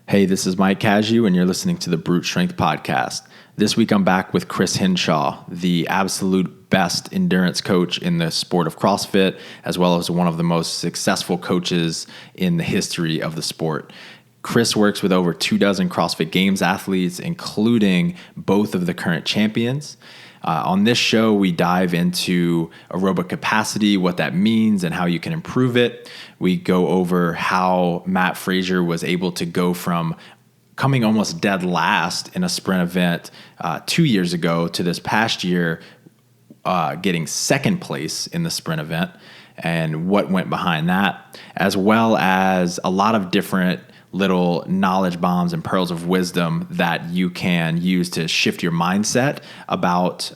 Hey, this is Mike Casu, and you're listening to the Brute Strength Podcast. This week, I'm back with Chris Hinshaw, the absolute best endurance coach in the sport of CrossFit, as well as one of the most successful coaches in the history of the sport. Chris works with over 24 CrossFit Games athletes, including both of the current champions. On this show, we dive into aerobic capacity, what that means, and how you can improve it. We go over how Matt Frazier was able to go from coming almost dead last in a sprint event 2 years ago to this past year getting second place in the sprint event, and what went behind that, as well as a lot of different little knowledge bombs and pearls of wisdom that you can use to shift your mindset about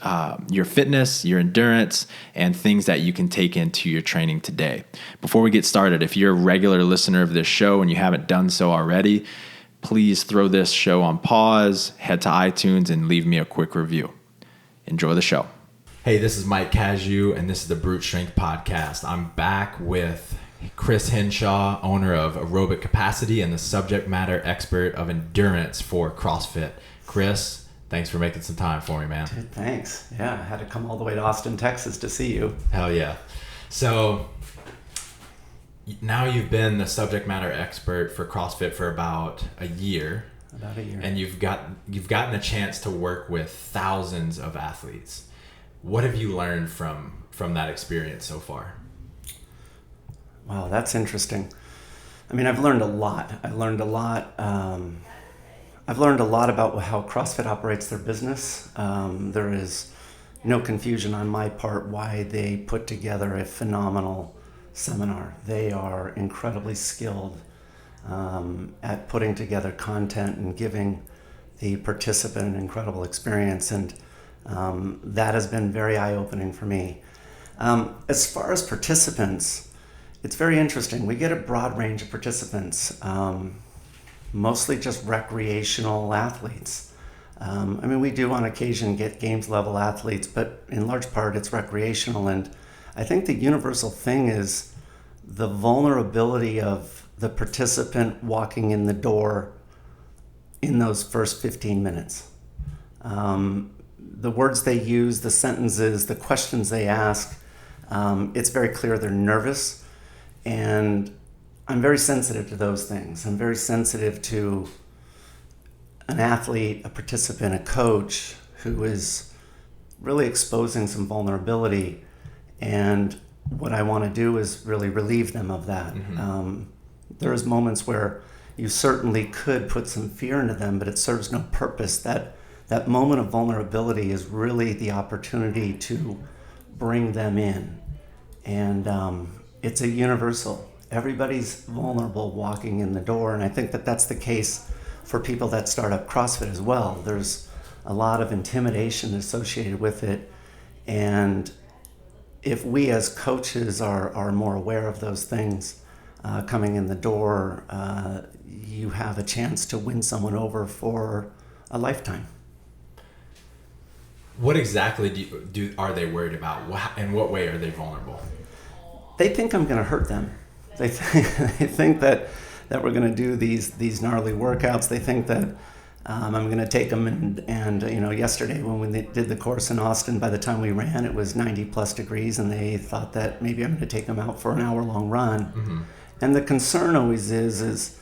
your fitness, your endurance, and things that you can take into your training today. Before we get started, if you're a regular listener of this show and you haven't done so already, please throw this show on pause, head to iTunes, and leave me a quick review. Enjoy the show. Hey, this is Mike Casu, and this is the Brute Strength Podcast. I'm back with Chris Hinshaw, owner of Aerobic Capacity and the subject matter expert of endurance for CrossFit. Chris, thanks for making some time for me, man. Dude, thanks. Yeah, I had to come all the way to Austin, Texas to see you. Hell yeah. So now you've been the subject matter expert for CrossFit for about a year. About a year. And you've gotten a chance to work with thousands of athletes. What have you learned from that experience so far? Wow, that's interesting. I mean, I've learned a lot. I've learned a lot about how CrossFit operates their business. There is no confusion on my part why they put together a phenomenal seminar. They are incredibly skilled at putting together content and giving the participant an incredible experience, and that has been very eye-opening for me. As far as participants, it's very interesting. We get a broad range of participants, mostly just recreational athletes. I mean, we do on occasion get games level athletes, but in large part it's recreational. And I think the universal thing is the vulnerability of the participant walking in the door in those first 15 minutes. The words they use, the sentences, the questions they ask, it's very clear they're nervous. And I'm very sensitive to those things. I'm very sensitive to an athlete, a participant, a coach who is really exposing some vulnerability. And what I want to do is really relieve them of that. Mm-hmm. There's moments where you certainly could put some fear into them, but it serves no purpose. That moment of vulnerability is really the opportunity to bring them in. And it's a universal. Everybody's vulnerable walking in the door, and I think that that's the case for people that start up CrossFit as well. There's a lot of intimidation associated with it, and if we as coaches are more aware of those things coming in the door, you have a chance to win someone over for a lifetime. What exactly are they worried about? In what way are they vulnerable? They think I'm going to hurt them. They think that we're going to do these gnarly workouts. They think that I'm going to take them and yesterday when we did the course in Austin, by the time we ran, it was 90 plus degrees, and they thought that maybe I'm going to take them out for an hour-long run. Mm-hmm. And the concern always is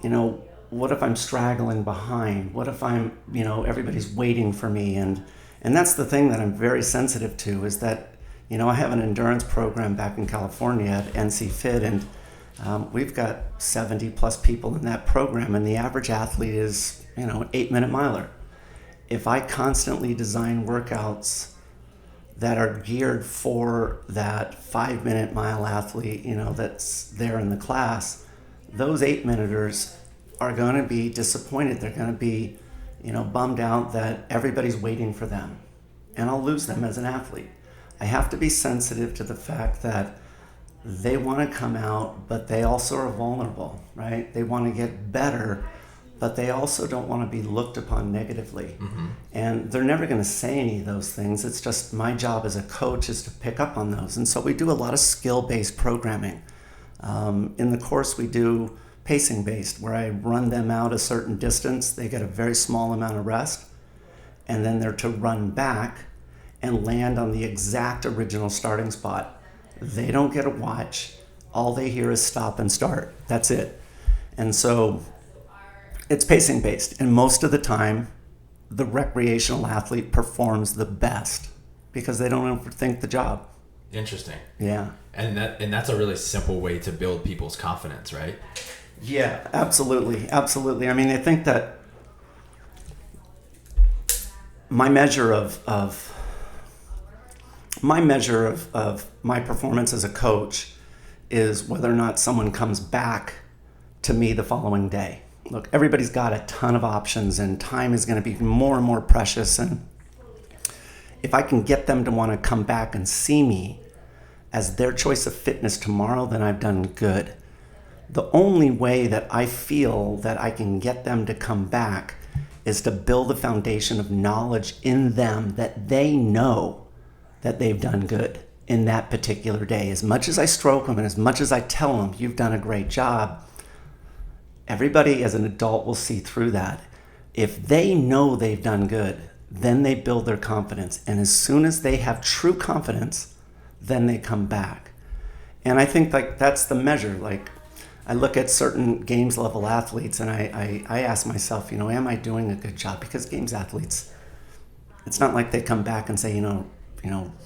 what if I'm straggling behind? What if I'm everybody's waiting for me? And that's the thing that I'm very sensitive to, is that I have an endurance program back in California at NC Fit, and we've got 70 plus people in that program, and the average athlete is, 8-minute miler. If I constantly design workouts that are geared for that 5-minute mile athlete, that's there in the class, those 8-minuters are going to be disappointed. They're going to be, bummed out that everybody's waiting for them, and I'll lose them as an athlete. I have to be sensitive to the fact that they want to come out, but they also are vulnerable, right? They want to get better, but they also don't want to be looked upon negatively. Mm-hmm. And they're never going to say any of those things. It's just my job as a coach is to pick up on those. And so we do a lot of skill-based programming. In the course, we do pacing based, where I run them out a certain distance. They get a very small amount of rest, and then they're to run back and land on the exact original starting spot. They don't get a watch. All they hear is stop and start. That's it. And so it's pacing based. And most of the time, the recreational athlete performs the best because they don't overthink the job. Interesting. Yeah. And that's a really simple way to build people's confidence, right? Yeah, absolutely. Absolutely. I mean, I think that my measure of my performance as a coach is whether or not someone comes back to me the following day. Look, everybody's got a ton of options, and time is going to be more and more precious. And if I can get them to want to come back and see me as their choice of fitness tomorrow, then I've done good. The only way that I feel that I can get them to come back is to build a foundation of knowledge in them that they know that they've done good in that particular day. As much as I stroke them and as much as I tell them, you've done a great job, everybody as an adult will see through that. If they know they've done good, then they build their confidence. And as soon as they have true confidence, then they come back. And I think like that's the measure. Like I look at certain games level athletes and I ask myself, am I doing a good job? Because games athletes, it's not like they come back and say,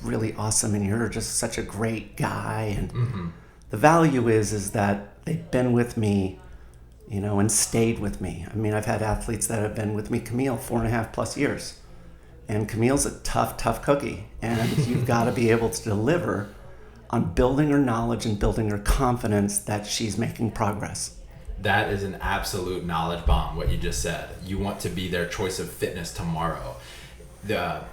really awesome and you're just such a great guy. And the value is that they've been with me, and stayed with me. I mean, I've had athletes that have been with me, Camille, 4.5+ years. And Camille's a tough cookie. And you've got to be able to deliver on building her knowledge and building her confidence that she's making progress. That is an absolute knowledge bomb, what you just said. You want to be their choice of fitness tomorrow. The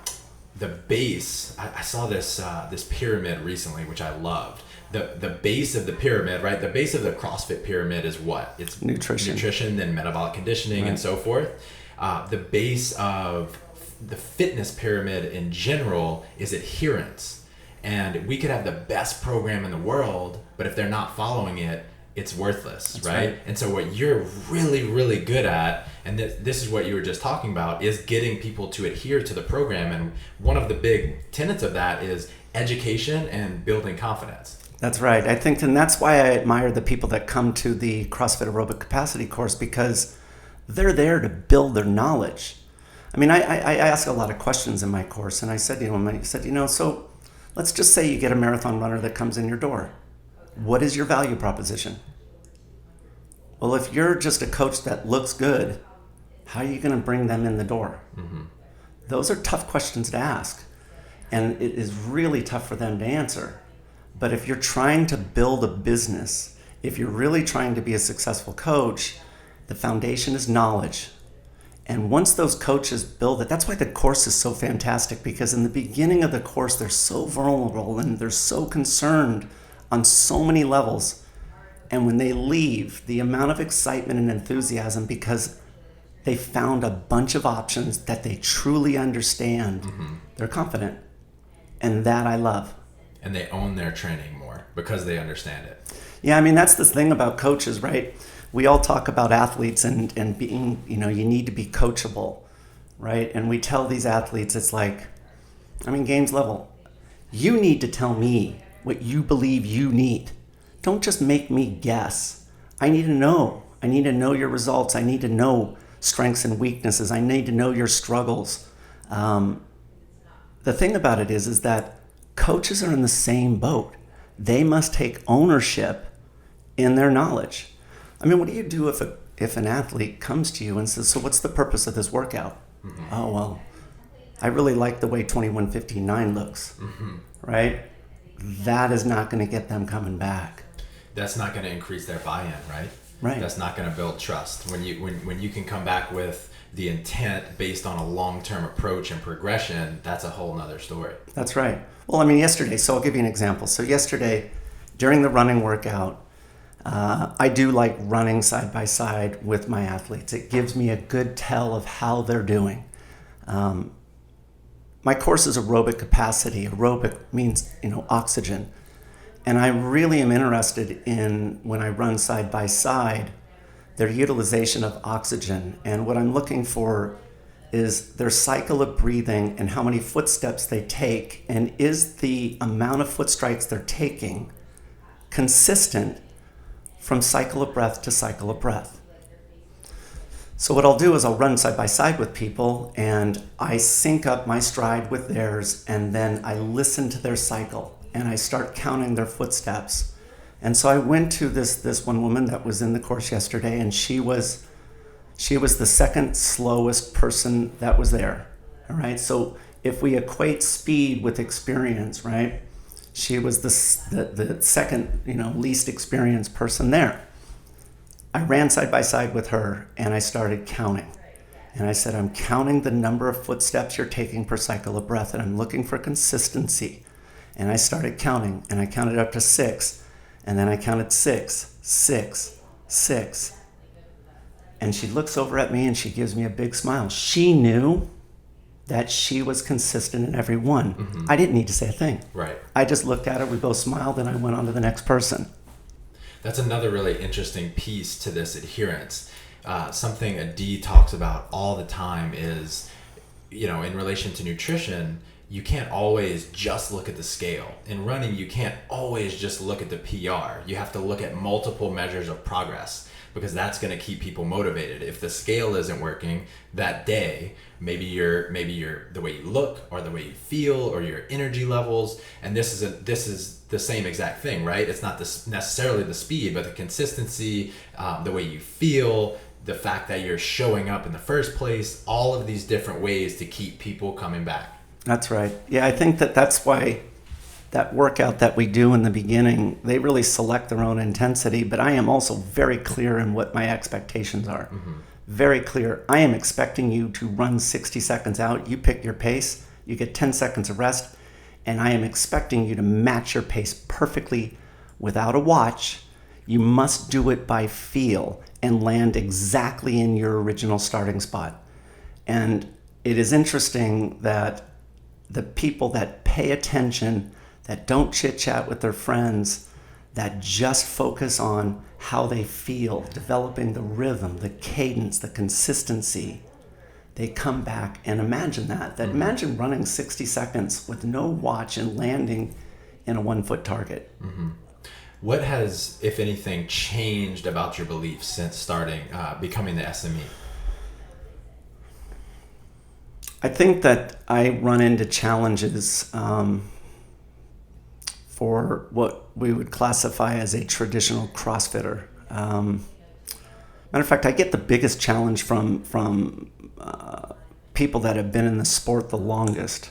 base, I saw this pyramid recently, which I loved. The base of the pyramid, right? The base of the CrossFit pyramid is what? It's nutrition, then metabolic conditioning, right, and so forth. The base of the fitness pyramid in general is adherence. And we could have the best program in the world, but if they're not following it, it's worthless. That's right? And so what you're really, really good at, and this is what you were just talking about, is getting people to adhere to the program. And one of the big tenets of that is education and building confidence. That's right. I think, and that's why I admire the people that come to the CrossFit Aerobic Capacity course, because they're there to build their knowledge. I mean, I ask a lot of questions in my course, and I said, so let's just say you get a marathon runner that comes in your door. What is your value proposition? Well, if you're just a coach that looks good, how are you going to bring them in the door? Those are tough questions to ask, and it is really tough for them to answer. But if you're trying to build a business, if you're really trying to be a successful coach, the foundation is knowledge. And once those coaches build it, that's why the course is so fantastic, because in the beginning of the course, they're so vulnerable and they're so concerned on so many levels. And when they leave, the amount of excitement and enthusiasm because they found a bunch of options that they truly understand, they're confident. And that I love. And they own their training more because they understand it. Yeah, I mean, that's the thing about coaches, right? We all talk about athletes and being, you need to be coachable, right? And we tell these athletes, it's like, games level, you need to tell me what you believe you need. Don't just make me guess. I need to know. I need to know your results. I need to know strengths and weaknesses. I need to know your struggles. The thing about it is that coaches are in the same boat. They must take ownership in their knowledge. What do you do if an athlete comes to you and says, so what's the purpose of this workout? Oh, well, I really like the way 21:59 looks, right? That is not going to get them coming back. That's not going to increase their buy-in, right? Right. That's not going to build trust. When you can come back with the intent based on a long-term approach and progression, that's a whole nother story. That's right. Well, yesterday, so I'll give you an example. So yesterday, during the running workout, I do like running side by side with my athletes. It gives me a good tell of how they're doing. My course is aerobic capacity. Aerobic means, oxygen. And I really am interested in, when I run side by side, their utilization of oxygen. And what I'm looking for is their cycle of breathing and how many footsteps they take, and is the amount of foot strikes they're taking consistent from cycle of breath to cycle of breath. So what I'll do is I'll run side by side with people, and I sync up my stride with theirs, and then I listen to their cycle and I start counting their footsteps. And so I went to this one woman that was in the course yesterday, and she was the second slowest person that was there. All right. So if we equate speed with experience, right? She was the second, least experienced person there. I ran side by side with her and I started counting. And I said, I'm counting the number of footsteps you're taking per cycle of breath, and I'm looking for consistency. And I started counting, and I counted up to 6, and then I counted 6, 6, 6. And she looks over at me and she gives me a big smile. She knew that she was consistent in every one. Mm-hmm. I didn't need to say a thing. Right. I just looked at her, we both smiled, and I went on to the next person. That's another really interesting piece to this adherence. Something a D talks about all the time is, in relation to nutrition, you can't always just look at the scale. In running, you can't always just look at the PR. You have to look at multiple measures of progress, because that's going to keep people motivated. If the scale isn't working that day, maybe you're the way you look, or the way you feel, or your energy levels. And this is the same exact thing, right? It's not necessarily the speed, but the consistency, the way you feel, the fact that you're showing up in the first place, all of these different ways to keep people coming back. That's right. Yeah, I think that's why that workout that we do in the beginning, they really select their own intensity, but I am also very clear in what my expectations are. Mm-hmm. Very clear. I am expecting you to run 60 seconds out. You pick your pace, you get 10 seconds of rest, and I am expecting you to match your pace perfectly without a watch. You must do it by feel and land exactly in your original starting spot. And it is interesting that the people that pay attention, that don't chit-chat with their friends, that just focus on how they feel, developing the rhythm, the cadence, the consistency, they come back and imagine that. Mm-hmm. Imagine running 60 seconds with no watch and landing in a 1-foot target. Mm-hmm. What has, if anything, changed about your beliefs since becoming the SME? I think that I run into challenges for what we would classify as a traditional CrossFitter. Matter of fact, I get the biggest challenge from people that have been in the sport the longest.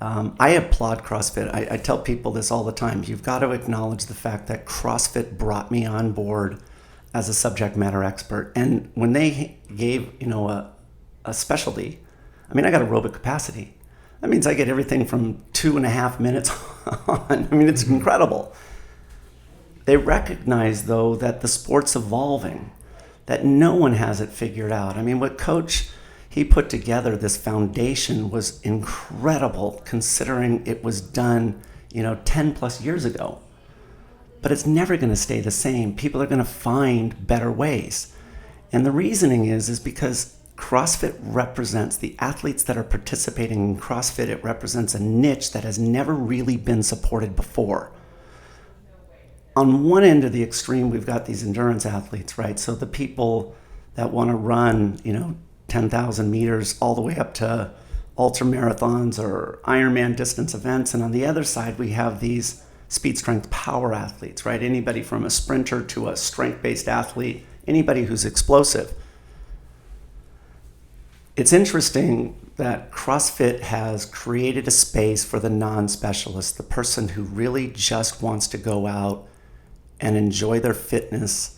I applaud CrossFit. I tell people this all the time. You've got to acknowledge the fact that CrossFit brought me on board as a subject matter expert. And when they gave, a specialty, I got aerobic capacity. That means I get everything from 2.5 minutes on. It's incredible. They recognize, though, that the sport's evolving, that no one has it figured out. What Coach, he put together, this foundation, was incredible considering it was done, 10 plus years ago. But it's never going to stay the same. People are going to find better ways. And the reasoning is because CrossFit represents the athletes that are participating in CrossFit. It represents a niche that has never really been supported before. On one end of the extreme, we've got these endurance athletes, right? So the people that want to run, 10,000 meters all the way up to ultra marathons or Ironman distance events. And on the other side, we have these speed, strength, power athletes, right? Anybody from a sprinter to a strength-based athlete, anybody who's explosive. It's interesting that CrossFit has created a space for the non-specialist, the person who really just wants to go out and enjoy their fitness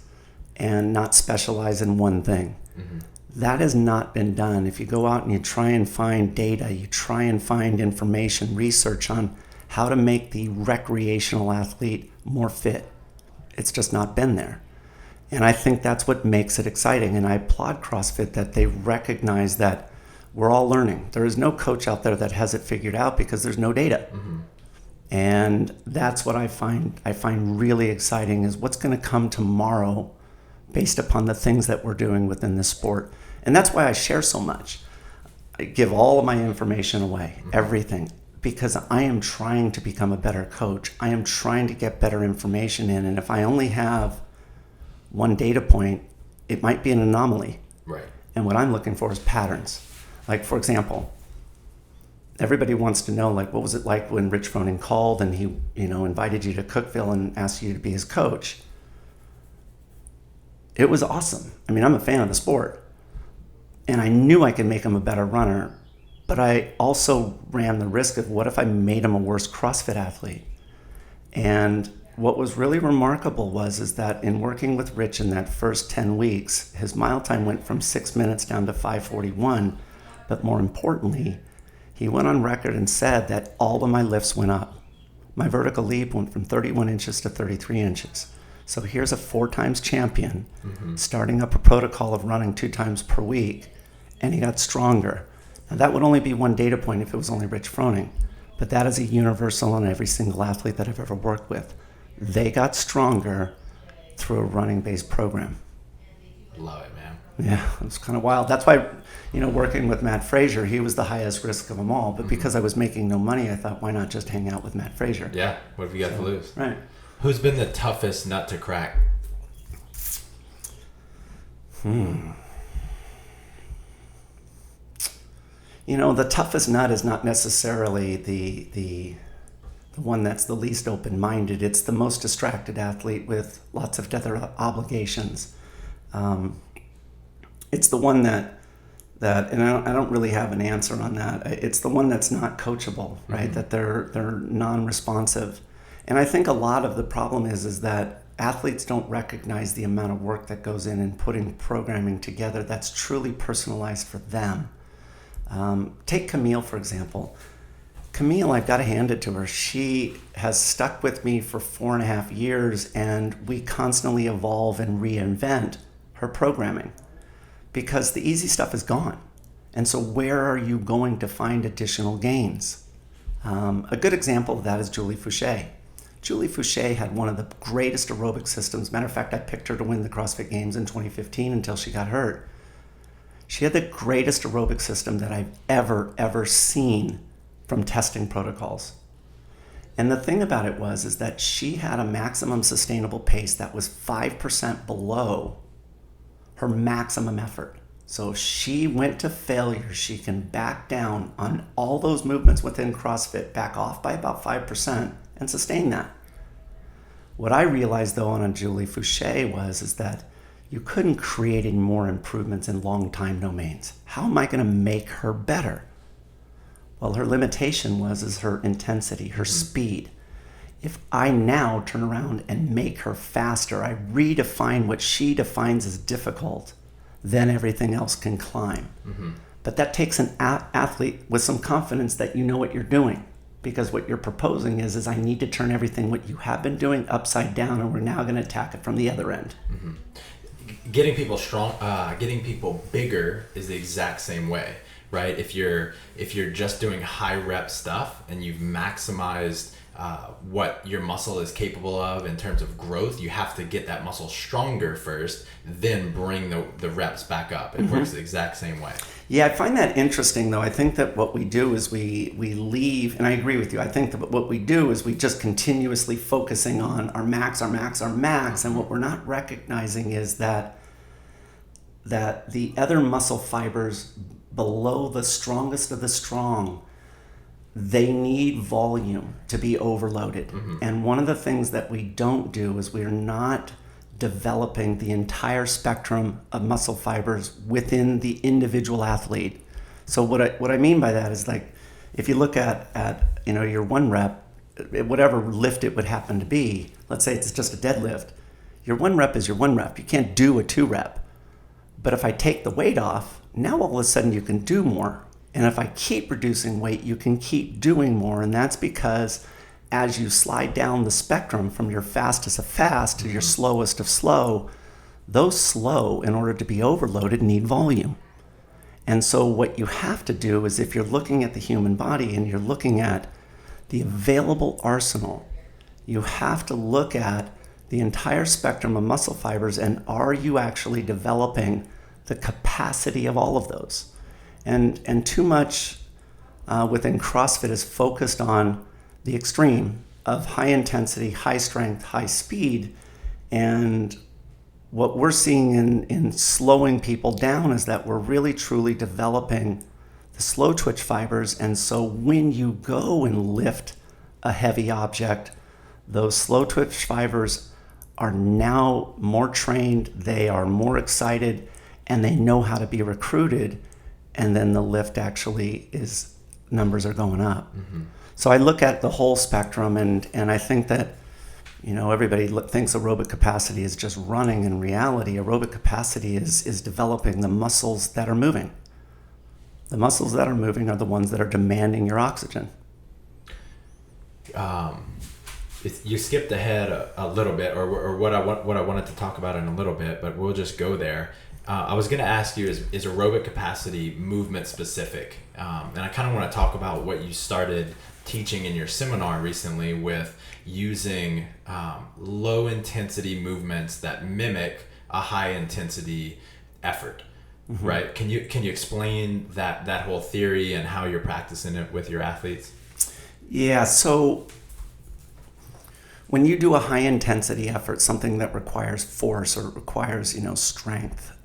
and not specialize in one thing. Mm-hmm. That has not been done. If you go out and you try and find data, you try and find information, research on how to make the recreational athlete more fit, it's just not been there. And I think that's what makes it exciting. And I applaud CrossFit that they recognize that we're all learning. There is no coach out there that has it figured out because there's no data. Mm-hmm. And that's what I find really exciting is what's going to come tomorrow based upon the things that we're doing within this sport. And that's why I share so much. I give all of my information away, everything, because I am trying to become a better coach. I am trying to get better information in. And if I only have one data point, it might be an anomaly. Right. And what I'm looking for is patterns. Like, for example, everybody wants to know, like, what was it like when Rich Froning called and he, invited you to Cookeville and asked you to be his coach? It was awesome. I mean, I'm a fan of the sport. And I knew I could make him a better runner. But I also ran the risk of, what if I made him a worse CrossFit athlete? And what was really remarkable is that in working with Rich in that first 10 weeks, his mile time went from 6 minutes down to 5:41. But more importantly, he went on record and said that all of my lifts went up. My vertical leap went from 31 inches to 33 inches. So here's a 4 times champion starting up a protocol of running 2 times per week, and he got stronger. Now that would only be one data point if it was only Rich Froning, but that is a universal on every single athlete that I've ever worked with. They got stronger through a running-based program. Love it, man. Yeah, it was kind of wild. That's why, working with Matt Frazier, he was the highest risk of them all. But because I was making no money, I thought, why not just hang out with Matt Frazier? Yeah, what have you got to lose? Right. Who's been the toughest nut to crack? The toughest nut is not necessarily the one that's the least open-minded. It's the most distracted athlete with lots of other obligations. It's the one that and I don't really have an answer on that. It's the one that's not coachable, right? That they're non-responsive. And I think a lot of the problem is that athletes don't recognize the amount of work that goes in putting programming together that's truly personalized for them. Take Camille, for example. Camille, I've got to hand it to her. She has stuck with me for 4.5 years, and we constantly evolve and reinvent her programming because the easy stuff is gone. And so where are you going to find additional gains? A good example of that is Julie Fouché. Julie Fouché had one of the greatest aerobic systems. Matter of fact, I picked her to win the CrossFit Games in 2015 until she got hurt. She had the greatest aerobic system that I've ever seen from testing protocols. And the thing about it is that she had a maximum sustainable pace that was 5% below her maximum effort. So if she went to failure, she can back down on all those movements within CrossFit, back off by about 5% and sustain that. What I realized though on Julie Fouché is that you couldn't create any more improvements in long time domains. How am I going to make her better? Well, her limitation is her intensity, her speed. If I now turn around and make her faster, I redefine what she defines as difficult, then everything else can climb. But that takes an athlete with some confidence that you know what you're doing. Because what you're proposing is I need to turn everything what you have been doing upside down, and we're now going to attack it from the other end. Getting people strong, getting people bigger is the exact same way, right? If you're just doing high rep stuff and you've maximized what your muscle is capable of in terms of growth, you have to get that muscle stronger first, then bring the reps back up. It works the exact same way. Yeah, I find that interesting, though. I think that what we do is we leave, and I agree with you. I think that what we do is we just continuously focusing on our max, and what we're not recognizing is that the other muscle fibers below the strongest of the strong, they need volume to be overloaded. And one of the things that we don't do is we're not developing the entire spectrum of muscle fibers within the individual athlete. So what I mean by that is, like, if you look at your 1 rep, whatever lift it would happen to be, let's say it's just a deadlift, your 1 rep is your 1 rep. You can't do a 2 rep. But if I take the weight off, now all of a sudden you can do more. And if I keep reducing weight, you can keep doing more. And that's because as you slide down the spectrum from your fastest of fast to your slowest of slow, those slow, in order to be overloaded, need volume. And so what you have to do is, if you're looking at the human body and you're looking at the available arsenal, you have to look at the entire spectrum of muscle fibers, and are you actually developing the capacity of all of those? And too much within CrossFit is focused on the extreme of high intensity, high strength, high speed. And what we're seeing in slowing people down is that we're really truly developing the slow twitch fibers. And so when you go and lift a heavy object, those slow twitch fibers are now more trained, they are more excited, and they know how to be recruited. And then the lift actually is, numbers are going up. Mm-hmm. So I look at the whole spectrum, and I think that, everybody thinks aerobic capacity is just running. In reality, aerobic capacity is developing the muscles that are moving. The muscles that are moving are the ones that are demanding your oxygen. You skipped ahead a little bit, or what I wanted to talk about in a little bit, but we'll just go there. I was going to ask you, is aerobic capacity movement specific? And I kind of want to talk about what you started teaching in your seminar recently with using low intensity movements that mimic a high intensity effort. Mm-hmm. Right? Can you explain that whole theory and how you're practicing it with your athletes? Yeah, so when you do a high intensity effort, something that requires force or requires, strength,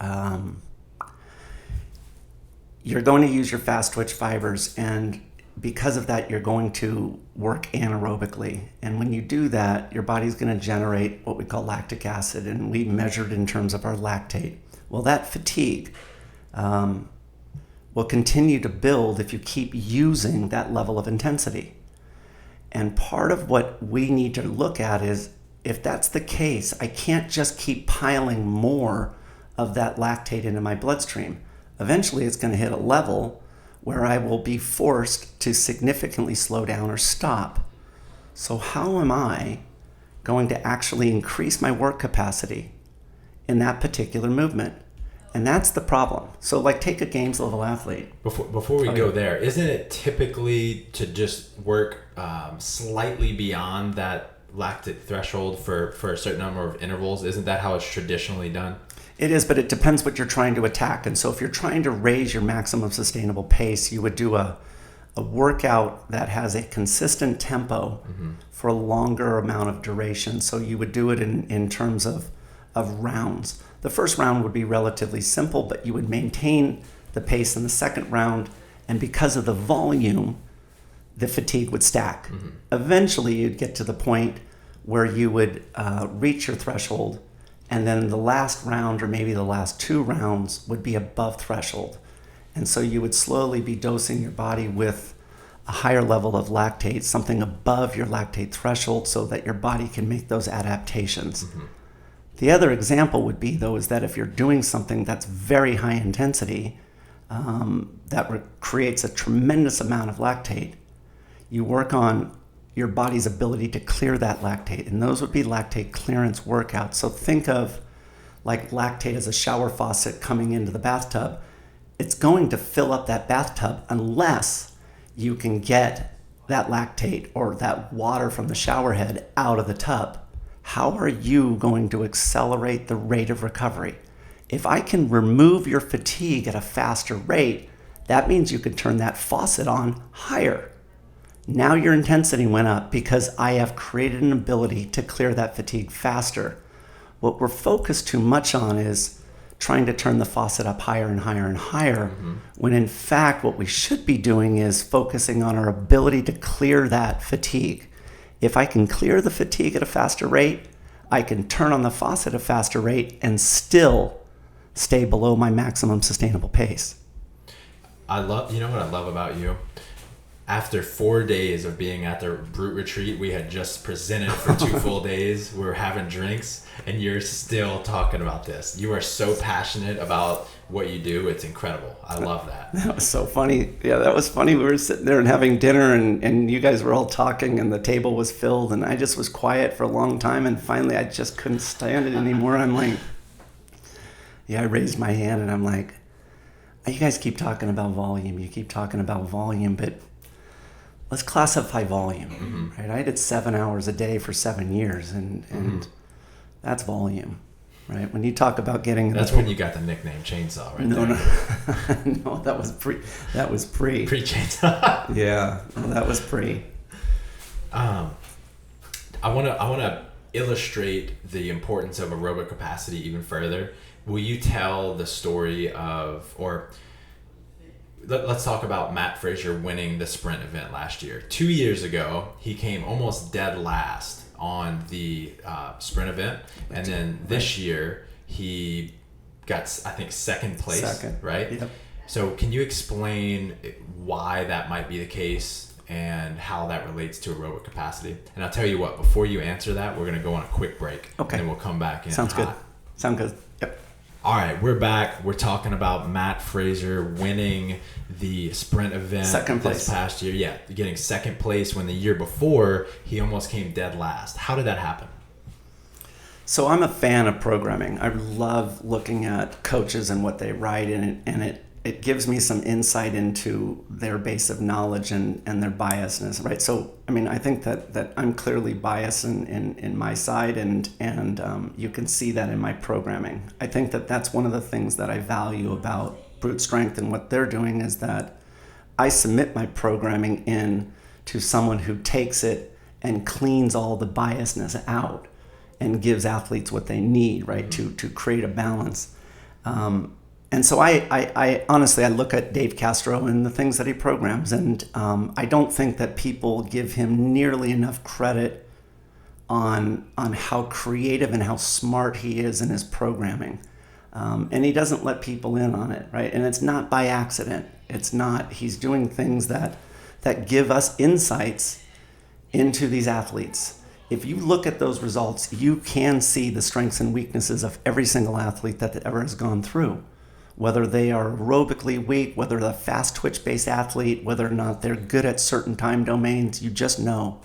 you're going to use your fast twitch fibers, and because of that, you're going to work anaerobically. And when you do that, your body's going to generate what we call lactic acid, and we measured in terms of our lactate. Well, that fatigue will continue to build if you keep using that level of intensity. And part of what we need to look at is, if that's the case, I can't just keep piling more of that lactate into my bloodstream. Eventually, it's going to hit a level where I will be forced to significantly slow down or stop. So how am I going to actually increase my work capacity in that particular movement? And that's the problem. So take a games level athlete. Before we go there, isn't it typically to just work slightly beyond that lactic threshold for a certain number of intervals? Isn't that how it's traditionally done? It is, but it depends what you're trying to attack. And so if you're trying to raise your maximum sustainable pace, you would do a workout that has a consistent tempo mm-hmm. for a longer amount of duration. So you would do it in terms of rounds. The first round would be relatively simple, but you would maintain the pace in the second round. And because of the volume, the fatigue would stack. Mm-hmm. Eventually, you'd get to the point where you would reach your threshold, and then the last round, or maybe the last two rounds, would be above threshold. And so you would slowly be dosing your body with a higher level of lactate, something above your lactate threshold, so that your body can make those adaptations. Mm-hmm. The other example would be, though, is that if you're doing something that's very high intensity, that creates a tremendous amount of lactate, you work on your body's ability to clear that lactate, and those would be lactate clearance workouts. So think of lactate as a shower faucet coming into the bathtub. It's going to fill up that bathtub unless you can get that lactate or that water from the shower head out of the tub. How are you going to accelerate the rate of recovery? If I can remove your fatigue at a faster rate, that means you can turn that faucet on higher. Now your intensity went up because I have created an ability to clear that fatigue faster. What we're focused too much on is trying to turn the faucet up higher and higher and higher, mm-hmm. when in fact what we should be doing is focusing on our ability to clear that fatigue. If I can clear the fatigue at a faster rate, I can turn on the faucet at a faster rate and still stay below my maximum sustainable pace. You know what I love about you? After 4 days of being at the Brute Retreat, we had just presented for 2 full days. We were having drinks, and you're still talking about this. You are so passionate about what you do. It's incredible. I love that. That was so funny. Yeah, that was funny. We were sitting there and having dinner, and you guys were all talking, and the table was filled, and I just was quiet for a long time, and finally I just couldn't stand it anymore. I'm like, I raised my hand, and I'm like, you guys keep talking about volume. You keep talking about volume, but let's classify volume, mm-hmm. right? I did 7 hours a day for 7 years, and That's volume, right? When you talk about getting... That's when you got the nickname Chainsaw, right? No, that was pre. Pre-chainsaw. Yeah, no, that was pre. I want to illustrate the importance of aerobic capacity even further. Will you tell the story of, or let's talk about Matt Fraser winning the sprint event last year. 2 years ago, he came almost dead last on the sprint event. And then this year, he got, I think, second place, right? Yep. So can you explain why that might be the case and how that relates to aerobic capacity? And I'll tell you what, before you answer that, we're going to go on a quick break. Okay. And then we'll come back in. Sounds good. Yep. All right, we're back. We're talking about Matt Fraser winning the sprint event this past year. Yeah, getting second place when the year before he almost came dead last. How did that happen? So I'm a fan of programming. I love looking at coaches and what they write, and it gives me some insight into their base of knowledge and their biasness, right? So, I mean, I think that I'm clearly biased in my side, and you can see that in my programming. I think that that's one of the things that I value about Brute Strength and what they're doing is that I submit my programming in to someone who takes it and cleans all the biasness out and gives athletes what they need, right, to create a balance. And so I honestly, I look at Dave Castro and the things that he programs, and I don't think that people give him nearly enough credit on how creative and how smart he is in his programming. And he doesn't let people in on it, right? And it's not by accident. It's not, he's doing things that give us insights into these athletes. If you look at those results, you can see the strengths and weaknesses of every single athlete that ever has gone through. Whether they are aerobically weak, whether they're a fast twitch-based athlete, whether or not they're good at certain time domains, you just know.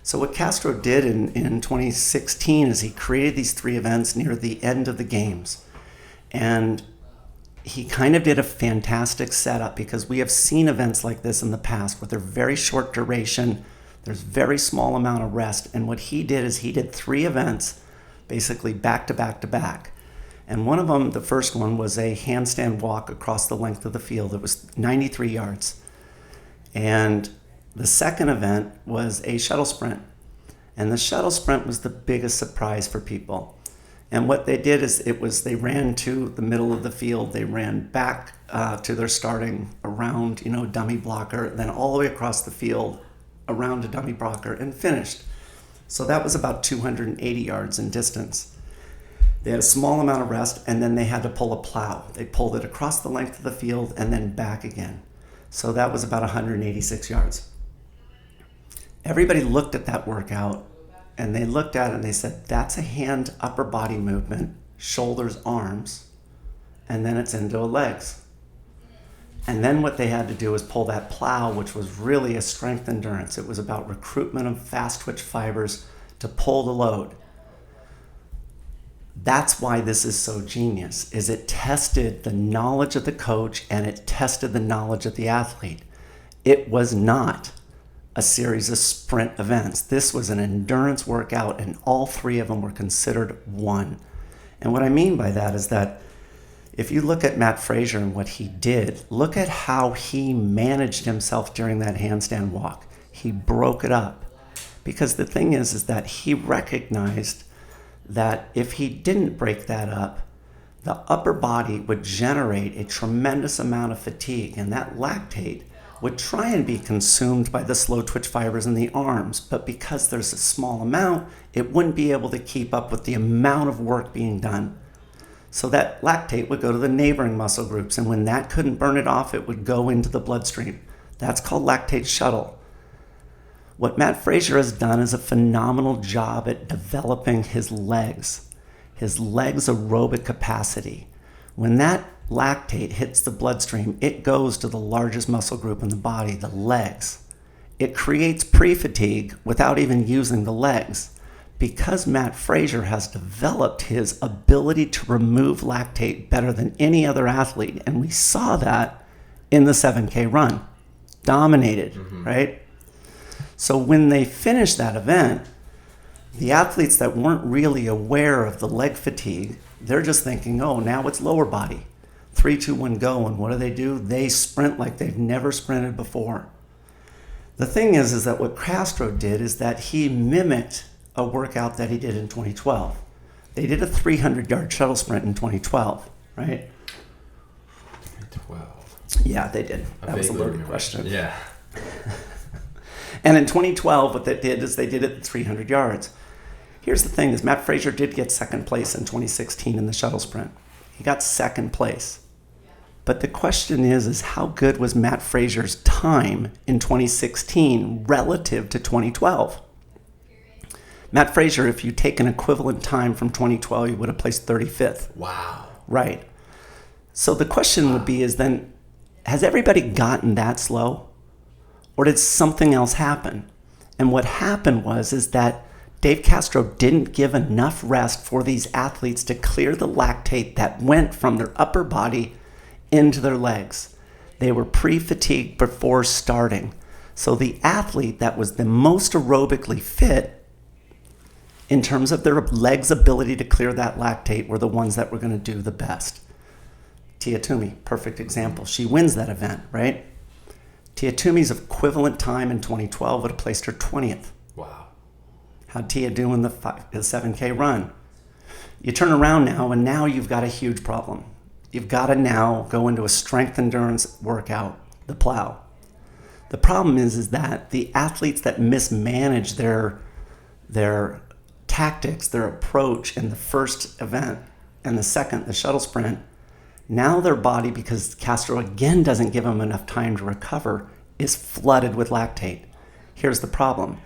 So what Castro did in 2016 is he created these 3 events near the end of the games. And he kind of did a fantastic setup because we have seen events like this in the past where they're very short duration, there's very small amount of rest. And what he did is he did 3 events basically back to back to back. And one of them, the first one, was a handstand walk across the length of the field. It was 93 yards. And the second event was a shuttle sprint. And the shuttle sprint was the biggest surprise for people. And what they did is they ran to the middle of the field. They ran back to their starting around, dummy blocker, then all the way across the field around a dummy blocker and finished. So that was about 280 yards in distance. They had a small amount of rest, and then they had to pull a plow. They pulled it across the length of the field and then back again. So that was about 186 yards. Everybody looked at that workout, and they looked at it and they said, that's a hand upper body movement, shoulders, arms, and then it's into legs. And then what they had to do was pull that plow, which was really a strength endurance. It was about recruitment of fast twitch fibers to pull the load. That's why this is so genius, is it tested the knowledge of the coach and it tested the knowledge of the athlete. It was not a series of sprint events. This was an endurance workout, and all 3 of them were considered one. And what I mean by that is that if you look at Matt Fraser and what he did, look at how he managed himself during that handstand walk. He broke it up. Because the thing is that he recognized that if he didn't break that up, the upper body would generate a tremendous amount of fatigue, and that lactate would try and be consumed by the slow twitch fibers in the arms, but because there's a small amount, it wouldn't be able to keep up with the amount of work being done. So that lactate would go to the neighboring muscle groups, and when that couldn't burn it off, it would go into the bloodstream. That's called lactate shuttle. What Matt Fraser has done is a phenomenal job at developing his legs aerobic capacity. When that lactate hits the bloodstream, it goes to the largest muscle group in the body, the legs. It creates pre-fatigue without even using the legs. Because Matt Fraser has developed his ability to remove lactate better than any other athlete, and we saw that in the 7K run. Dominated, right? So when they finished that event, The athletes that weren't really aware of the leg fatigue, they're just thinking, oh, now it's lower body. 3, 2, 1, go. And what do? They sprint like they've never sprinted before. The thing is that what Castro did is that he mimicked a workout that he did in 2012. They did a 300-yard shuttle sprint in 2012, right? 12. Yeah, they did. That was a loaded question. Yeah. And in 2012, what they did is they did it at 300 yards. Here's the thing is Matt Fraser did get second place in 2016 in the shuttle sprint. He got second place. But the question is how good was Matt Fraser's time in 2016 relative to 2012? Matt Fraser, if you take an equivalent time from 2012, you would have placed 35th. Wow. Right. So the question would be is then, has everybody gotten that slow? Or did something else happen? And what happened is that Dave Castro didn't give enough rest for these athletes to clear the lactate that went from their upper body into their legs. They were pre-fatigued before starting. So the athlete that was the most aerobically fit in terms of their legs' ability to clear that lactate were the ones that were going to do the best. Tia Toomey, perfect example. She wins that event, right? Tia Toomey's equivalent time in 2012 would have placed her 20th. Wow. How'd Tia do in the 7K run? You turn around now, and now you've got a huge problem. You've got to now go into a strength endurance workout, the plow. The problem is that the athletes that mismanage their tactics, their approach in the first event and the second, the shuttle sprint, now their body, because Castro again doesn't give them enough time to recover, is flooded with lactate. Here's the problem.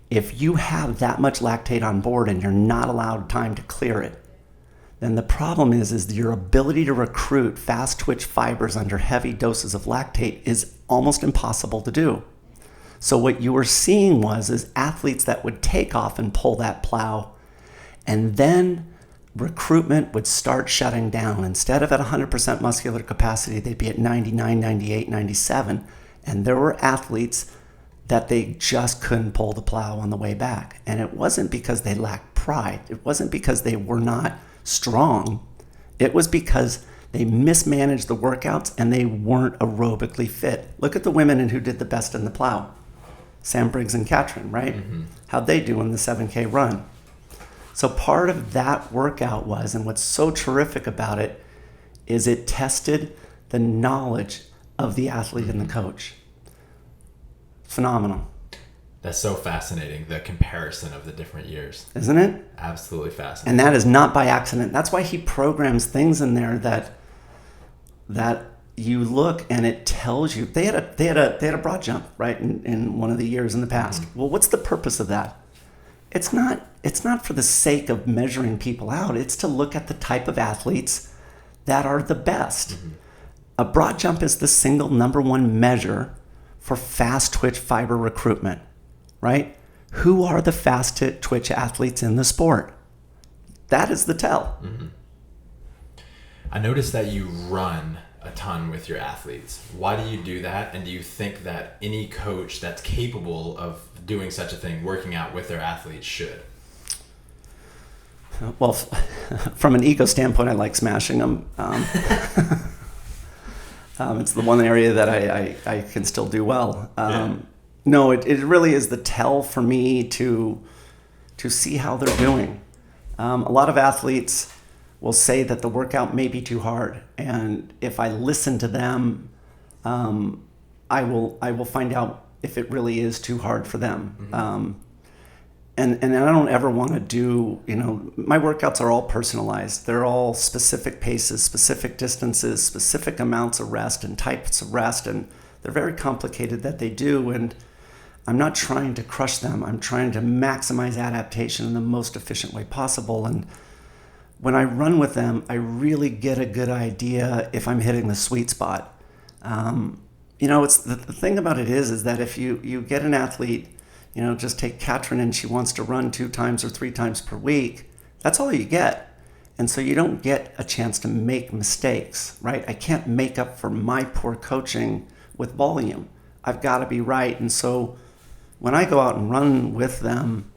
If you have that much lactate on board and you're not allowed time to clear it, then the problem is your ability to recruit fast twitch fibers under heavy doses of lactate is almost impossible to do. So what you were seeing is athletes that would take off and pull that plow, and then recruitment would start shutting down. Instead of at 100% muscular capacity, they'd be at 99, 98, 97. And there were athletes that they just couldn't pull the plow on the way back. And it wasn't because they lacked pride. It wasn't because they were not strong. It was because they mismanaged the workouts and they weren't aerobically fit. Look at the women and who did the best in the plow. Sam Briggs and Katrin, right? Mm-hmm. How'd they do in the 7K run? So part of that workout and what's so terrific about it is it tested the knowledge of the athlete and the coach. Phenomenal. That's so fascinating, the comparison of the different years. Isn't it? Absolutely fascinating. And that is not by accident. That's why he programs things in there that you look and it tells you. They had a broad jump, right, in one of the years in the past. Mm-hmm. Well, what's the purpose of that? It's not for the sake of measuring people out. It's to look at the type of athletes that are the best. Mm-hmm. A broad jump is the single number one measure for fast twitch fiber recruitment, right? Who are the fast twitch athletes in the sport? That is the tell. Mm-hmm. I noticed that you run a ton with your athletes. Why do you do that? And do you think that any coach that's capable of doing such a thing, working out with their athletes, should? Well, from an ego standpoint, I like smashing them. It's the one area that I can still do well. No, it really is the tell for me to see how they're doing. A lot of athletes will say that the workout may be too hard, and if I listen to them, I will find out if it really is too hard for them. Mm-hmm. And I don't ever want to do, my workouts are all personalized. They're all specific paces, specific distances, specific amounts of rest and types of rest, and they're very complicated that they do. And I'm not trying to crush them. I'm trying to maximize adaptation in the most efficient way possible. And when I run with them, I really get a good idea if I'm hitting the sweet spot. It's the thing about it is that if you get an athlete, just take Katrin and she wants to run 2 times or 3 times per week, that's all you get. And so you don't get a chance to make mistakes, right? I can't make up for my poor coaching with volume. I've got to be right. And so when I go out and run with them,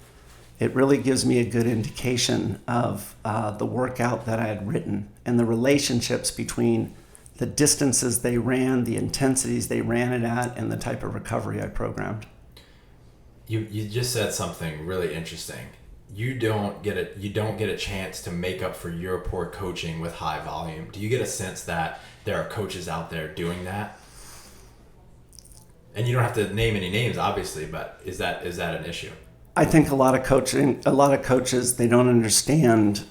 it really gives me a good indication of the workout that I had written and the relationships between the distances they ran, the intensities they ran it at, and the type of recovery I programmed. You just said something really interesting. You don't get a chance to make up for your poor coaching with high volume. Do you get a sense that there are coaches out there doing that? And you don't have to name any names, obviously, but is that an issue? I think a lot of coaches, they don't understand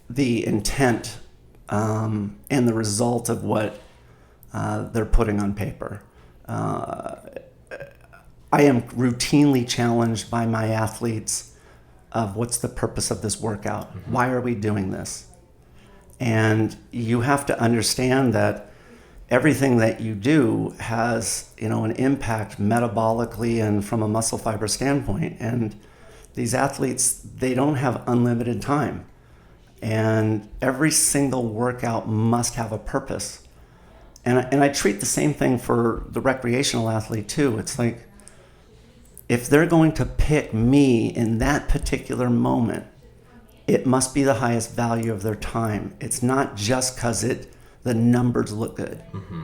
the intent and the result of what they're putting on paper. I am routinely challenged by my athletes of what's the purpose of this workout? Mm-hmm. Why are we doing this? And you have to understand that everything that you do has, an impact metabolically and from a muscle fiber standpoint. And these athletes, they don't have unlimited time. And every single workout must have a purpose. And I treat the same thing for the recreational athlete too. It's like, if they're going to pick me in that particular moment, it must be the highest value of their time. It's not just because the numbers look good. Mm-hmm.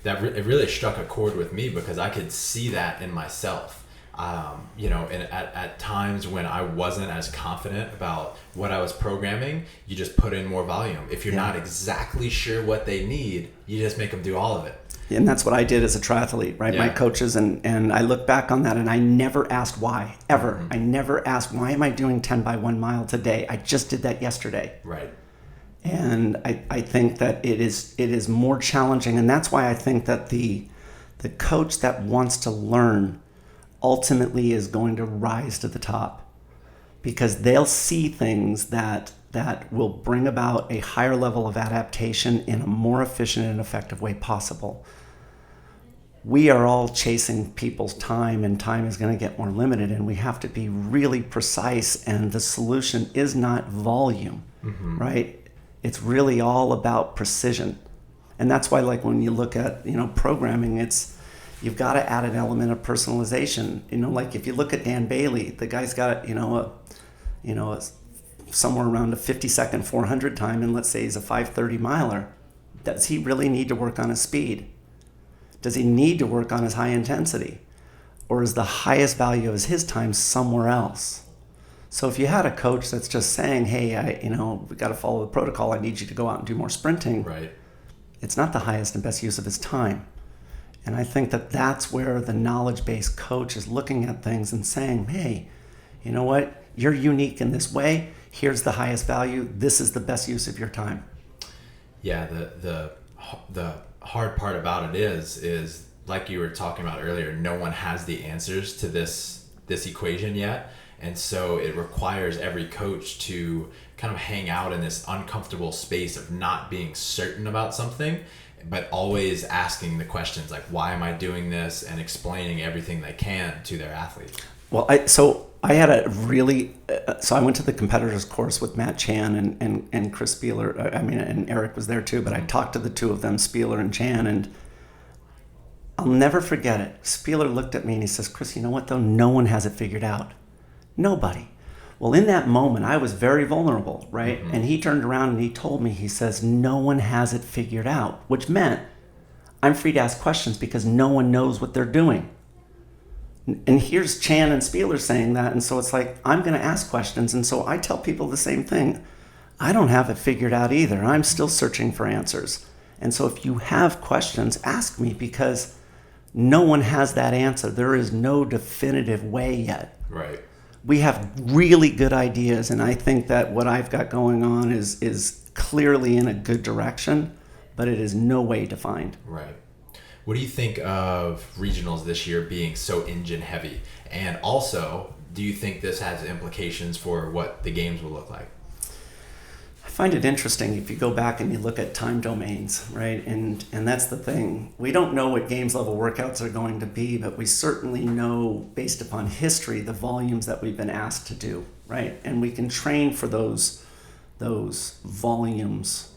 It really struck a chord with me because I could see that in myself. And at times when I wasn't as confident about what I was programming, you just put in more volume. If you're not exactly sure what they need, you just make them do all of it. And that's what I did as a triathlete, right? Yeah. My coaches, and I look back on that and I never asked why, ever. Mm-hmm. I never asked, why am I doing 10 by 1 mile today? I just did that yesterday. Right. And I think that it is more challenging. And that's why I think that the coach that wants to learn ultimately is going to rise to the top, because they'll see things that will bring about a higher level of adaptation in a more efficient and effective way possible. We are all chasing people's time, and time is going to get more limited, and we have to be really precise, and the solution is not volume, mm-hmm. right? It's really all about precision. And that's why, like, when you look at, programming, you've got to add an element of personalization. Like if you look at Dan Bailey, the guy's got, somewhere around a 50-second 400 time, and let's say he's a 5:30 miler. Does he really need to work on his speed? Does he need to work on his high intensity? Or is the highest value of his time somewhere else? So if you had a coach that's just saying, hey, we got to follow the protocol, I need you to go out and do more sprinting. Right. It's not the highest and best use of his time. And I think that that's where the knowledge-based coach is looking at things and saying, hey, you know what? You're unique in this way. Here's the highest value. This is the best use of your time. Yeah, the hard part about it is like you were talking about earlier, no one has the answers to this equation yet. And so it requires every coach to kind of hang out in this uncomfortable space of not being certain about something, but always asking the questions like, why am I doing this? And explaining everything they can to their athletes. Well, I had a really, so I went to the competitors course with Matt Chan and Chris Spieler. And Eric was there too, but I talked to the two of them, Spieler and Chan, and I'll never forget it. Spieler looked at me and he says, Chris, you know what though? No one has it figured out. Nobody. Well, in that moment, I was very vulnerable, right? Mm-hmm. And he turned around and he told me, he says, no one has it figured out, which meant I'm free to ask questions because no one knows what they're doing. And here's Chan and Spieler saying that. And so it's like, I'm going to ask questions. And so I tell people the same thing. I don't have it figured out either. I'm still searching for answers. And so if you have questions, ask me, because no one has that answer. There is no definitive way yet. Right. We have really good ideas, and I think that what I've got going on is clearly in a good direction, but it is no way defined. Right. What do you think of regionals this year being so engine heavy? And also, do you think this has implications for what the games will look like? I find it interesting if you go back and you look at time domains, right? And that's the thing. We don't know what games level workouts are going to be, but we certainly know, based upon history, the volumes that we've been asked to do, right? And we can train for those volumes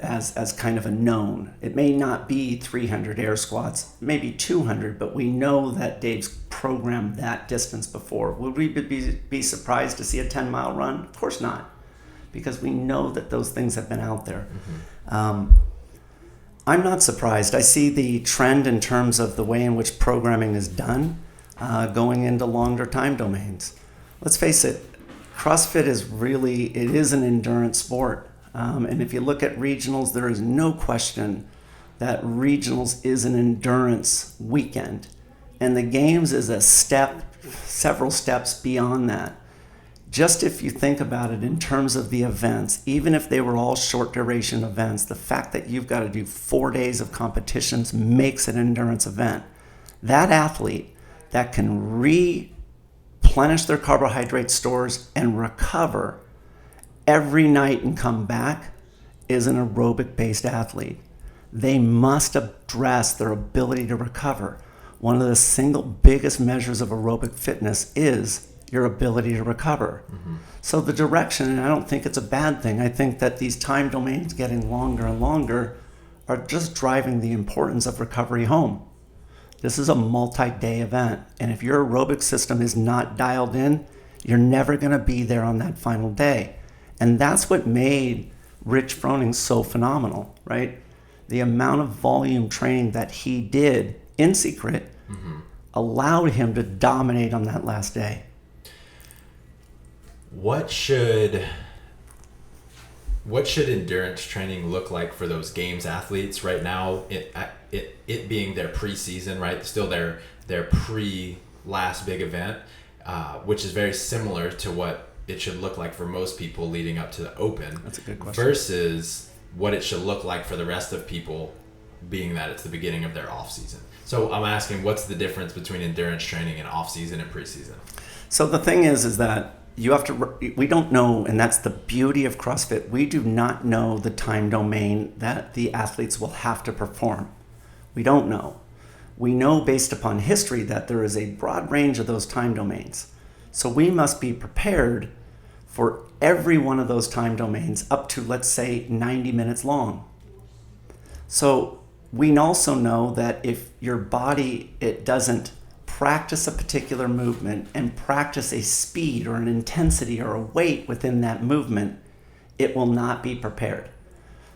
as kind of a known. It may not be 300 air squats, maybe 200, but we know that Dave's programmed that distance before. Would we be surprised to see a 10-mile run? Of course not, because we know that those things have been out there. I'm not surprised. I see the trend in terms of the way in which programming is done, going into longer time domains. Let's face it, CrossFit is an endurance sport. And if you look at regionals, there is no question that regionals is an endurance weekend. And the games is several steps beyond that. Just if you think about it in terms of the events, even if they were all short duration events, the fact that you've got to do 4 days of competitions makes it an endurance event. That athlete that can replenish their carbohydrate stores and recover every night and come back is an aerobic-based athlete. They must address their ability to recover. One of the single biggest measures of aerobic fitness is your ability to recover. So the direction, and I don't think it's a bad thing, I think that these time domains getting longer and longer are just driving the importance of recovery home. This is a multi-day event, and if your aerobic system is not dialed in, you're never going to be there on that final day. And that's what made Rich Froning so phenomenal, right? The amount of volume training that he did in secret allowed him to dominate on that last day. What should endurance training look like for those games athletes right now? It being their preseason, right? Still their pre-last big event, which is very similar to what it should look like for most people leading up to the Open. That's a good question. Versus what it should look like for the rest of people, being that it's the beginning of their off season. So I'm asking, what's the difference between endurance training and off season and preseason? So the thing is that we don't know, and that's the beauty of CrossFit. We do not know the time domain that the athletes will have to perform. We don't know. We know based upon history that there is a broad range of those time domains. So we must be prepared for every one of those time domains up to, let's say, 90 minutes long. So we also know that if your body, it doesn't practice a particular movement and practice a speed or an intensity or a weight within that movement, it will not be prepared.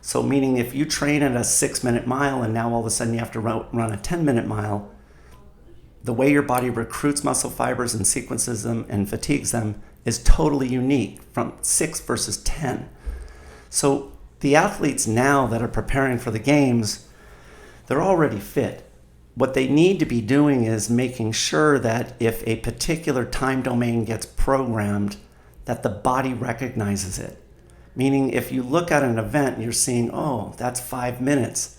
So meaning if you train at a 6-minute mile and now all of a sudden you have to run a 10-minute mile, the way your body recruits muscle fibers and sequences them and fatigues them is totally unique from 6 versus 10. So the athletes now that are preparing for the games, they're already fit. What they need to be doing is making sure that if a particular time domain gets programmed, that the body recognizes it. Meaning if you look at an event and you're seeing, oh, that's 5 minutes.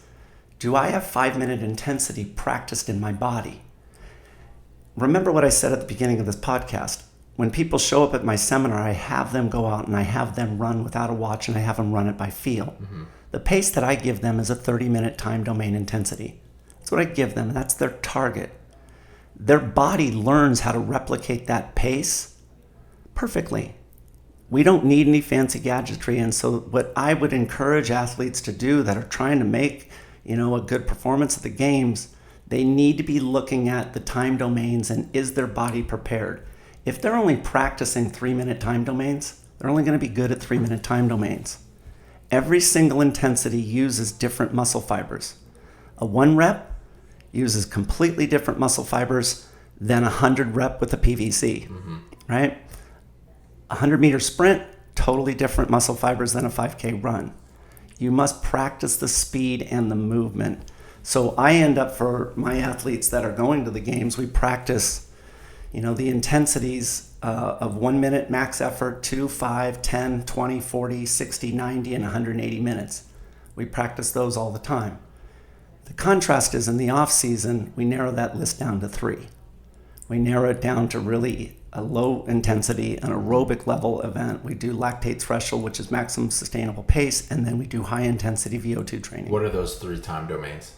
Do I have 5-minute intensity practiced in my body? Remember what I said at the beginning of this podcast. When people show up at my seminar, I have them go out and I have them run without a watch and I have them run it by feel. The pace that I give them is a 30-minute time domain intensity. That's what I give them. That's their target. Their body learns how to replicate that pace perfectly. We don't need any fancy gadgetry. And so what I would encourage athletes to do that are trying to make, a good performance at the games, they need to be looking at the time domains and is their body prepared? If they're only practicing 3-minute time domains, they're only going to be good at 3-minute time domains. Every single intensity uses different muscle fibers. A 1 rep uses completely different muscle fibers than a 100 rep with a PVC, right? A 100-meter sprint, totally different muscle fibers than a 5K run. You must practice the speed and the movement. So I end up, for my athletes that are going to the games, we practice, the intensities of 1 minute max effort, 2, 5, 10, 20, 40, 60, 90, and 180 minutes. We practice those all the time. The contrast is in the off season, we narrow that list down to 3. We narrow it down to really a low intensity, an aerobic level event. We do lactate threshold, which is maximum sustainable pace, and then we do high intensity VO2 training. What are those 3 time domains?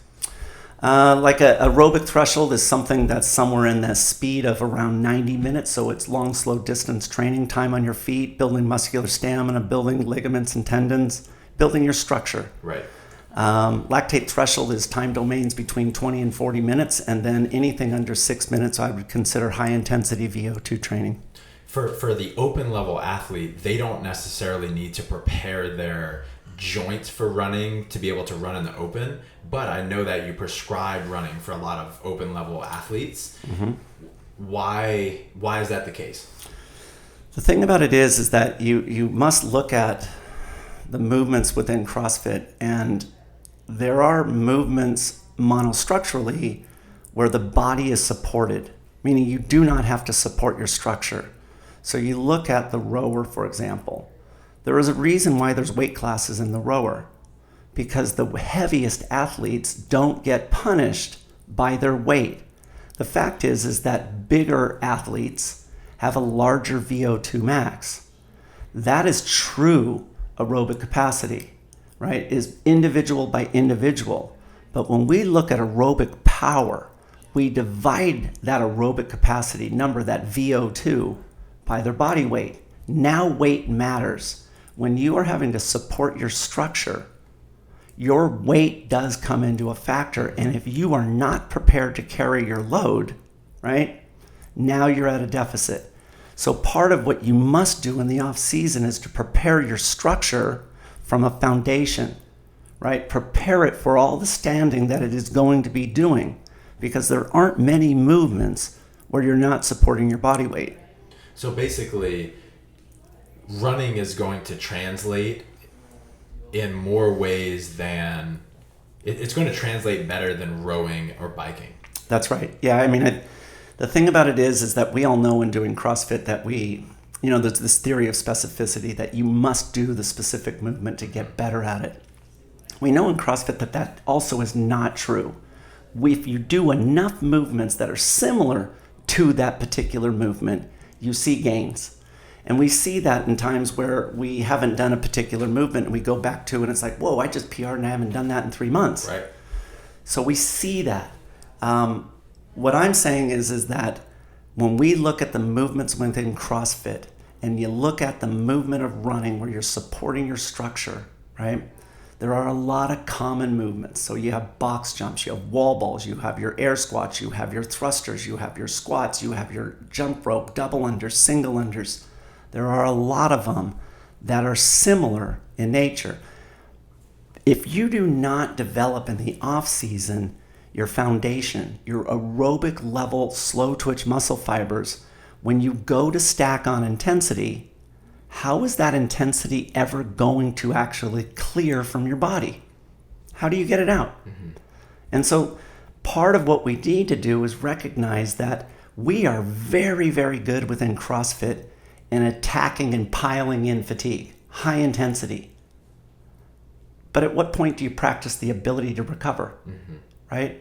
Like a aerobic threshold is something that's somewhere in the speed of around 90 minutes. So it's long, slow distance training, time on your feet, building muscular stamina, building ligaments and tendons, building your structure. Right. Lactate threshold is time domains between 20 and 40 minutes, and then anything under 6 minutes I would consider high intensity VO2 training. For the open level athlete, they don't necessarily need to prepare their joints for running to be able to run in the open, but I know that you prescribe running for a lot of open level athletes. Mm-hmm. Why is that the case? The thing about it is that you must look at the movements within CrossFit, and there are movements monostructurally where the body is supported, meaning you do not have to support your structure. So you look at the rower, for example. There is a reason why there's weight classes in the rower, because the heaviest athletes don't get punished by their weight. The fact is that bigger athletes have a larger VO2 max. That is true aerobic capacity, right? Is individual by individual. But when we look at aerobic power, we divide that aerobic capacity number, that VO2, by their body weight. Now weight matters. When you are having to support your structure, your weight does come into a factor. And if you are not prepared to carry your load, right, now you're at a deficit. So part of what you must do in the off season is to prepare your structure from a foundation, right? Prepare it for all the standing that it is going to be doing, because there aren't many movements where you're not supporting your body weight. So basically, running is going to translate in more ways than it's going to translate better than rowing or biking. That's right. Yeah, I mean, the thing about it is that we all know in doing CrossFit that there's this theory of specificity that you must do the specific movement to get better at it. We know in CrossFit that also is not true. If you do enough movements that are similar to that particular movement, you see gains. And we see that in times where we haven't done a particular movement and we go back to it and it's like, whoa, I just PR'd and I haven't done that in 3 months. Right. So we see that. What I'm saying is that when we look at the movements within CrossFit and you look at the movement of running where you're supporting your structure, right? There are a lot of common movements. So you have box jumps, you have wall balls, you have your air squats, you have your thrusters, you have your squats, you have your jump rope, double unders, single unders. There are a lot of them that are similar in nature. If you do not develop in the off season your foundation, your aerobic level slow twitch muscle fibers, when you go to stack on intensity, how is that intensity ever going to actually clear from your body? How do you get it out? Mm-hmm. And so part of what we need to do is recognize that we are very, very good within CrossFit in attacking and piling in fatigue, high intensity. But at what point do you practice the ability to recover, right?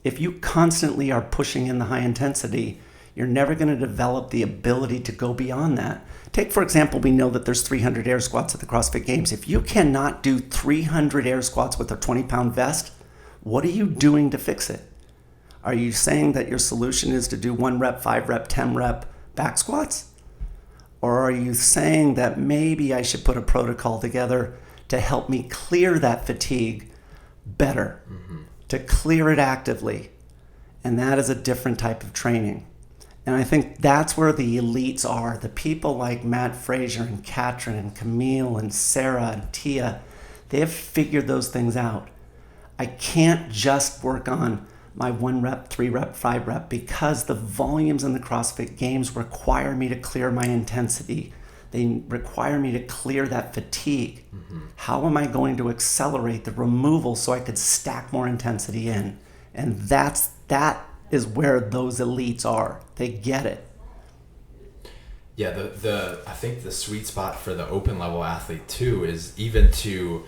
If you constantly are pushing in the high intensity, you're never going to develop the ability to go beyond that. Take, for example, we know that there's 300 air squats at the CrossFit Games. If you cannot do 300 air squats with a 20-pound vest, what are you doing to fix it? Are you saying that your solution is to do 1 rep, 5 rep, 10 rep back squats? Or are you saying that maybe I should put a protocol together to help me clear that fatigue better, to clear it actively? And that is a different type of training. And I think that's where the elites are. The people like Matt Frazier and Katrin and Camille and Sarah and Tia, they have figured those things out. I can't just work on my 1 rep, 3 rep, 5 rep because the volumes in the CrossFit Games require me to clear my intensity. They require me to clear that fatigue. How am I going to accelerate the removal so I could stack more intensity in? And that is where those elites are. They get it. Yeah, I think the sweet spot for the open level athlete too is even to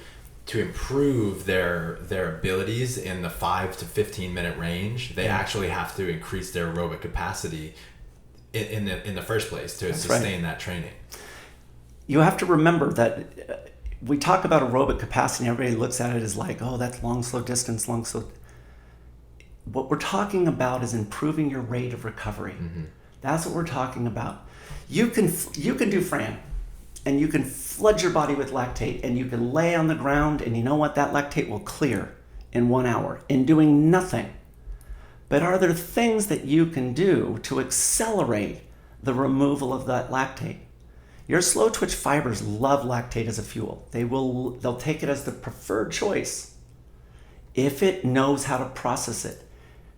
improve their abilities in the 5 to 15 minute range. They actually have to increase their aerobic capacity in the first place to sustain that training. You have to remember that we talk about aerobic capacity and everybody looks at it as like, oh, that's long, slow distance, long, slow. What we're talking about is improving your rate of recovery. That's what we're talking about. You can do Fran. and you can flood your body with lactate, and you can lay on the ground, and you know what? That lactate will clear in 1 hour in doing nothing. But are there things that you can do to accelerate the removal of that lactate? Your slow twitch fibers love lactate as a fuel. They'll take it as the preferred choice if it knows how to process it.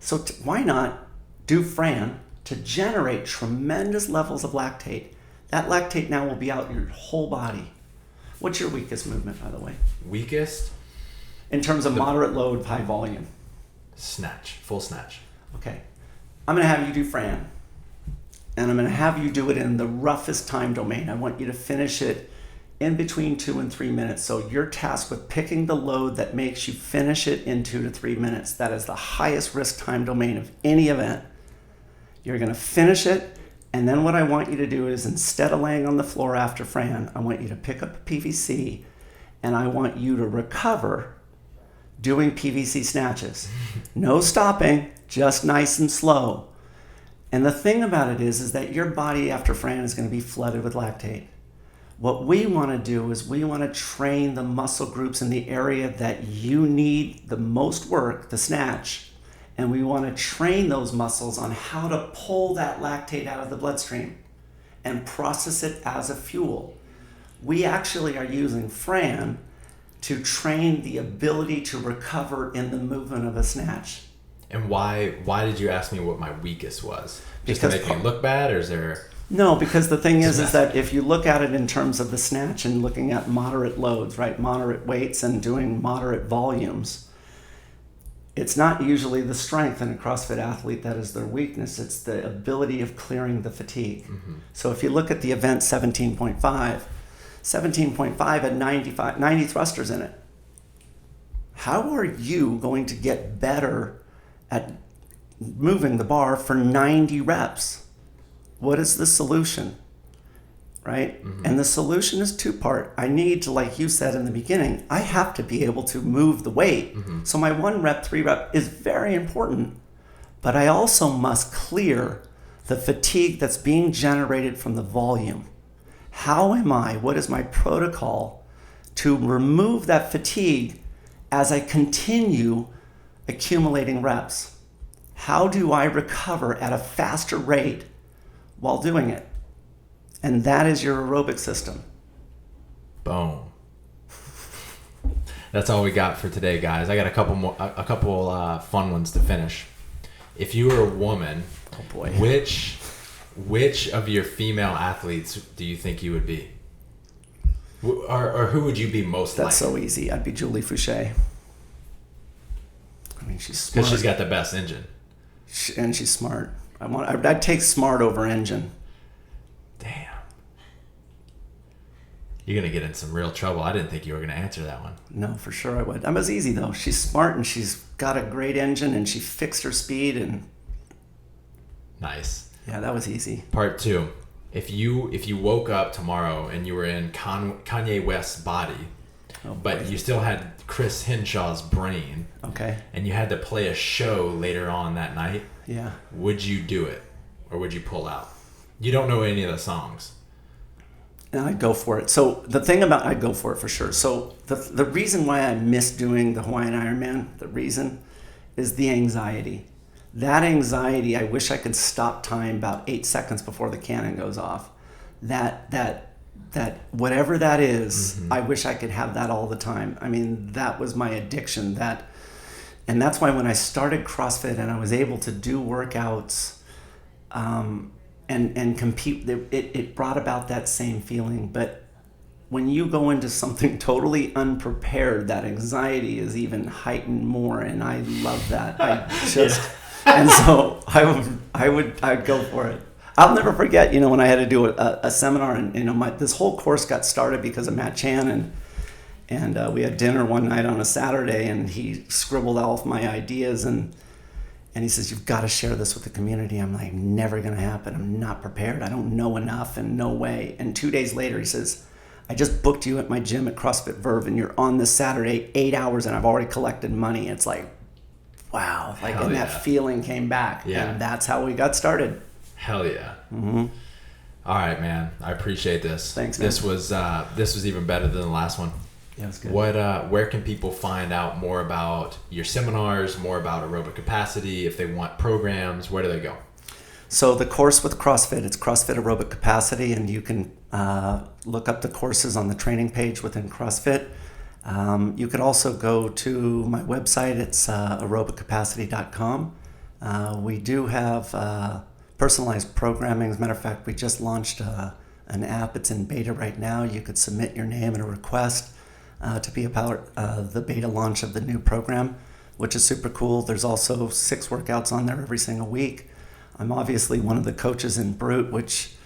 So why not do Fran to generate tremendous levels of lactate? That lactate now will be out your whole body. What's your weakest movement, by the way? Weakest? In terms of moderate load, high volume. Snatch, full snatch. Okay. I'm going to have you do Fran. And I'm going to have you do it in the roughest time domain. I want you to finish it in between 2 and 3 minutes. So you're tasked with picking the load that makes you finish it in 2 to 3 minutes. That is the highest risk time domain of any event. You're going to finish it. And then what I want you to do is, instead of laying on the floor after Fran, I want you to pick up a PVC, and I want you to recover doing PVC snatches. No stopping, just nice and slow. And the thing about it is that your body after Fran is going to be flooded with lactate. What we want to do is we want to train the muscle groups in the area that you need the most work, the snatch, and we want to train those muscles on how to pull that lactate out of the bloodstream and process it as a fuel. We actually are using Fran to train the ability to recover in the movement of a snatch. And why did you ask me what my weakest was? Just Because to make me look bad, or is there... No, because the thing is that if you look at it in terms of the snatch and looking at moderate loads, right, moderate weights and doing moderate volumes, it's not usually the strength in a CrossFit athlete that is their weakness. It's the ability of clearing the fatigue. Mm-hmm. So if you look at the event 17.5 had 90 thrusters in it. How are you going to get better at moving the bar for 90 reps? What is the solution, right? Mm-hmm. And the solution is two-part. I need to, like you said in the beginning, I have to be able to move the weight. Mm-hmm. So my 1 rep, 3 rep is very important, but I also must clear the fatigue that's being generated from the volume. What is my protocol to remove that fatigue as I continue accumulating reps? How do I recover at a faster rate while doing it? And that is your aerobic system. Boom. That's all we got for today, guys. I got a couple fun ones to finish. If you were a woman, oh boy, which of your female athletes do you think you would be? Or who would you be most like? That's so easy. I'd be Julie Fouché. I mean, she's smart. Because she's got the best engine. And she's smart. I'd take smart over engine. Damn. You're going to get in some real trouble. I didn't think you were going to answer that one. No, for sure I would. That was easy, though. She's smart, and she's got a great engine, and she fixed her speed. And nice. Yeah, that was easy. Part 2. If you woke up tomorrow and you were in Kanye West's body, but you still had Chris Hinshaw's brain, okay, and you had to play a show later on that night, yeah, would you do it, or would you pull out? You don't know any of the songs. And I'd go for it. So the thing about I'd go for it for sure. So the reason why I miss doing the Hawaiian Ironman, the reason is the anxiety. That anxiety, I wish I could stop time about 8 seconds before the cannon goes off. That whatever that is, mm-hmm. I wish I could have that all the time. I mean, that was my addiction. And that's why when I started CrossFit and I was able to do workouts and compete, it brought about that same feeling. But when you go into something totally unprepared, that anxiety is even heightened more, and I love that. I just and so I'd go for it. I'll never forget, when I had to do a seminar, and this whole course got started because of Matt Chan, and we had dinner one night on a Saturday, and he scribbled all of my ideas, and he says, "You've got to share this with the community." I'm like, "Never gonna happen. I'm not prepared. I don't know enough, and no way." And 2 days later, he says, "I just booked you at my gym at CrossFit Verve, and you're on this Saturday, 8 hours, and I've already collected money." It's like, wow, that feeling came back, and that's how we got started. Hell yeah. Mm-hmm. All right, man. I appreciate this. Thanks, man. This was even better than the last one. Yeah, it's good. Where can people find out more about your seminars, more about aerobic capacity? If they want programs, where do they go? So the course with CrossFit, it's CrossFit Aerobic Capacity, and you can look up the courses on the training page within CrossFit. You could also go to my website. It's aerobiccapacity.com. We do have personalized programming. As a matter of fact, we just launched an app. It's in beta right now. You could submit your name and a request to be a part of the beta launch of the new program, which is super cool. There's also 6 workouts on there every single week. I'm obviously one of the coaches in Brute, which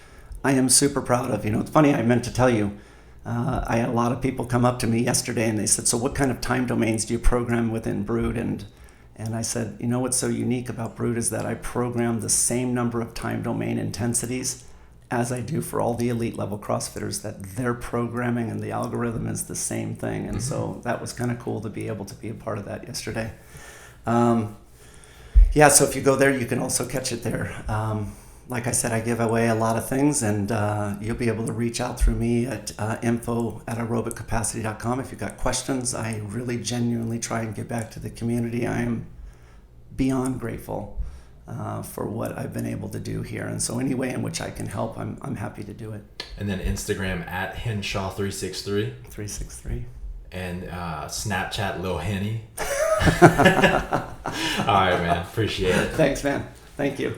I am super proud of. It's funny, I meant to tell you, I had a lot of people come up to me yesterday and they said, so what kind of time domains do you program within Brute? And I said, what's so unique about Brute is that I program the same number of time domain intensities as I do for all the elite level CrossFitters, that their programming and the algorithm is the same thing. And so that was kind of cool to be able to be a part of that yesterday. So if you go there, you can also catch it there. Like I said, I give away a lot of things, and you'll be able to reach out through me at info@aerobiccapacity.com if you've got questions. I really genuinely try and give back to the community. I am beyond grateful for what I've been able to do here. And so any way in which I can help, I'm happy to do it. And then Instagram at Hinshaw363. 363. And Snapchat Lil Henny. All right, man. Appreciate it. Thanks, man. Thank you.